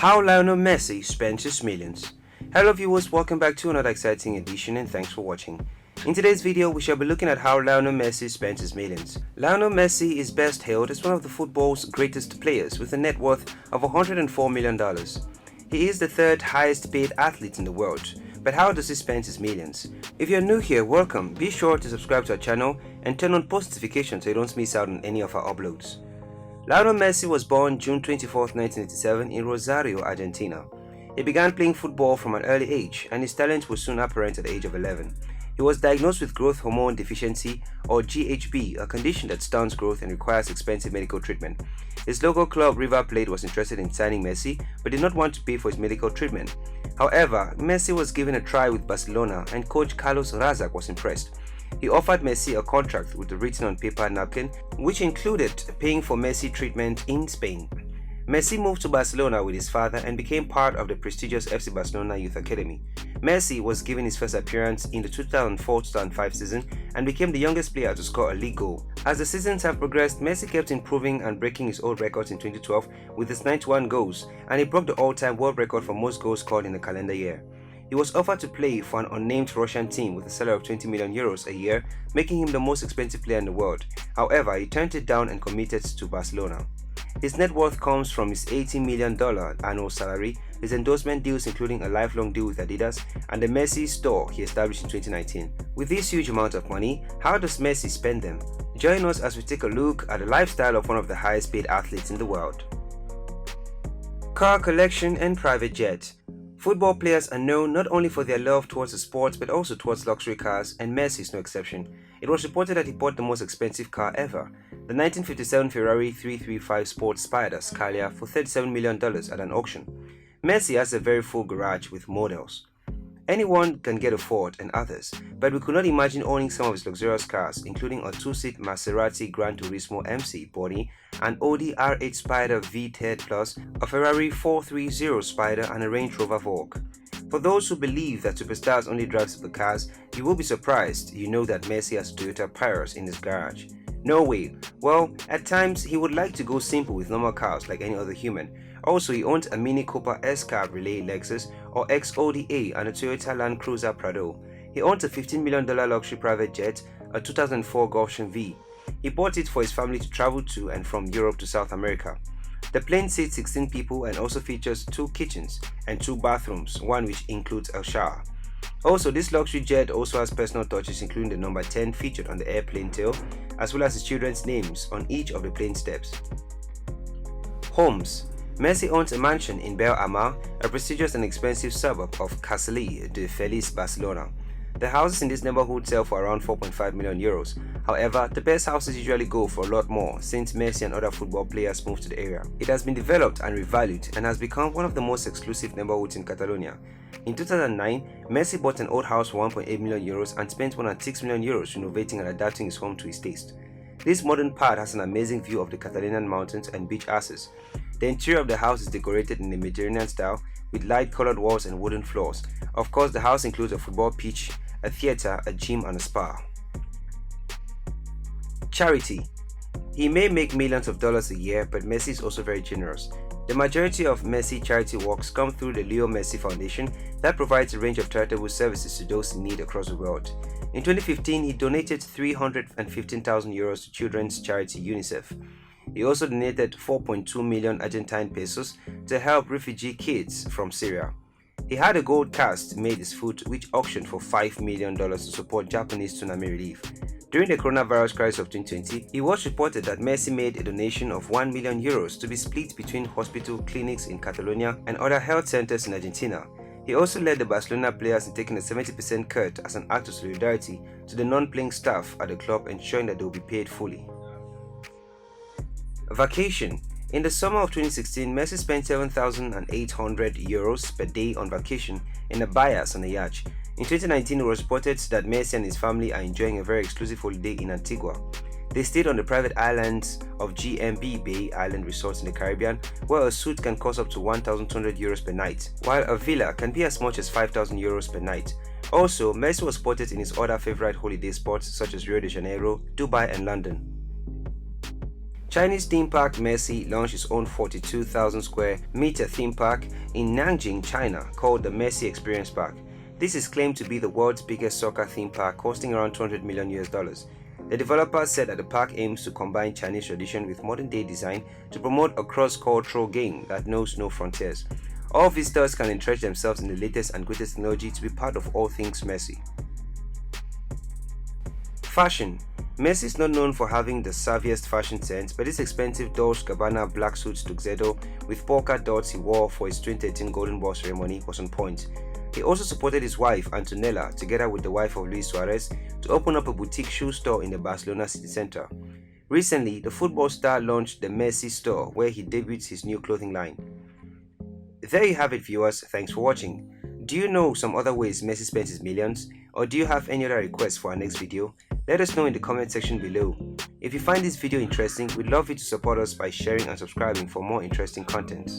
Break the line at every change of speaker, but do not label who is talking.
How Lionel Messi spends his millions. Hello viewers, welcome back to another exciting edition and thanks for watching. In today's video, we shall be looking at how Lionel Messi spends his millions. Lionel Messi is best hailed as one of the football's greatest players with a net worth of $104 million. He is the third highest paid athlete in the world. But how does he spend his millions? If you're new here, welcome. Be sure to subscribe to our channel and turn on post notifications so you don't miss out on any of our uploads. Lionel Messi was born June 24, 1987 in Rosario, Argentina. He began playing football from an early age and his talent was soon apparent at the age of 11. He was diagnosed with growth hormone deficiency or GHB, a condition that stunts growth and requires expensive medical treatment. His local club River Plate was interested in signing Messi but did not want to pay for his medical treatment. However, Messi was given a try with Barcelona and coach Carlos Razak was impressed. He offered Messi a contract with the written on paper napkin, which included paying for Messi treatment in Spain. Messi moved to Barcelona with his father and became part of the prestigious FC Barcelona Youth Academy. Messi was given his first appearance in the 2004-2005 season and became the youngest player to score a league goal. As the seasons have progressed, Messi kept improving and breaking his old records in 2012 with his 91 goals, and he broke the all-time world record for most goals scored in a calendar year. He was offered to play for an unnamed Russian team with a salary of 20 million euros a year, making him the most expensive player in the world. However, he turned it down and committed to Barcelona. His net worth comes from his $80 million annual salary, his endorsement deals including a lifelong deal with Adidas, and the Massey store he established in 2019. With this huge amount of money, how does Messi spend them? Join us as we take a look at the lifestyle of one of the highest paid athletes in the world. Car collection and private jet. Football players are known not only for their love towards the sport but also towards luxury cars, and Messi is no exception. It was reported that he bought the most expensive car ever, the 1957 Ferrari 335 Sports Spider Scala for $37 million at an auction. Messi has a very full garage with models anyone can get a Ford and others, but we could not imagine owning some of his luxurious cars, including a two-seat Maserati Gran Turismo MC body, an Audi R8 Spider V10 Plus, a Ferrari 430 Spider, and a Range Rover Vogue. For those who believe that superstars only drive supercars, you will be surprised you know that Messi has a Toyota Prius in his garage. No way. Well, at times he would like to go simple with normal cars like any other human. Also, he owns a Mini Cooper S-Carb Relay Lexus or XODA and a Toyota Land Cruiser Prado. He owns a $15 million luxury private jet, a 2004 Gulfstream V. He bought it for his family to travel to and from Europe to South America. The plane seats 16 people and also features 2 kitchens and 2 bathrooms, one which includes a shower. Also, this luxury jet also has personal touches including the number 10 featured on the airplane tail, as well as his children's names on each of the plane steps. Homes. Messi owns a mansion in Bel Ammar, a prestigious and expensive suburb of Castellet de Feliz, Barcelona. The houses in this neighborhood sell for around 4.5 million euros. However, the best houses usually go for a lot more since Messi and other football players moved to the area. It has been developed and revalued and has become one of the most exclusive neighborhoods in Catalonia. In 2009, Messi bought an old house for 1.8 million euros and spent more than 6 million euros renovating and adapting his home to his taste. This modern part has an amazing view of the Catalonian mountains and beach asses. The interior of the house is decorated in the Mediterranean style with light-colored walls and wooden floors. Of course, the house includes a football pitch, a theater, a gym, and a spa. Charity. He may make millions of dollars a year, but Messi is also very generous. The majority of Messi charity works come through the Leo Messi Foundation that provides a range of charitable services to those in need across the world. In 2015, he donated 315,000 euros to children's charity UNICEF. He also donated 4.2 million Argentine pesos to help refugee kids from Syria. He had a gold cast made his foot which auctioned for $5 million to support Japanese tsunami relief. During the coronavirus crisis of 2020, it was reported that Messi made a donation of 1 million euros to be split between hospital clinics in Catalonia and other health centers in Argentina. He also led the Barcelona players in taking a 70% cut as an act of solidarity to the non-playing staff at the club, ensuring that they will be paid fully. Vacation. In the summer of 2016, Messi spent 7,800 euros per day on vacation in a Bias on a yacht. In 2019, it was reported that Messi and his family are enjoying a very exclusive holiday in Antigua. They stayed on the private islands of GMB Bay Island Resorts in the Caribbean, where a suite can cost up to 1,200 euros per night, while a villa can be as much as 5,000 euros per night. Also, Messi was spotted in his other favorite holiday spots such as Rio de Janeiro, Dubai, and London. Chinese theme park Massey launched its own 42,000 square meter theme park in Nanjing, China, called the Massey Experience Park. This is claimed to be the world's biggest soccer theme park, costing around $200 million. The developer said that the park aims to combine Chinese tradition with modern-day design to promote a cross-cultural game that knows no frontiers. All visitors can entrench themselves in the latest and greatest technology to be part of all things Massey. Fashion. Messi is not known for having the savviest fashion sense, but this expensive Dolce & Gabbana black suit tuxedo with polka dots he wore for his 2013 Golden Ball ceremony was on point. He also supported his wife Antonella, together with the wife of Luis Suarez, to open up a boutique shoe store in the Barcelona city center. Recently, the football star launched the Messi store, where he debuts his new clothing line. There you have it, viewers. Thanks for watching. Do you know some other ways Messi spends his millions? Or do you have any other requests for our next video? Let us know in the comment section below. If you find this video interesting, we'd love you to support us by sharing and subscribing for more interesting content.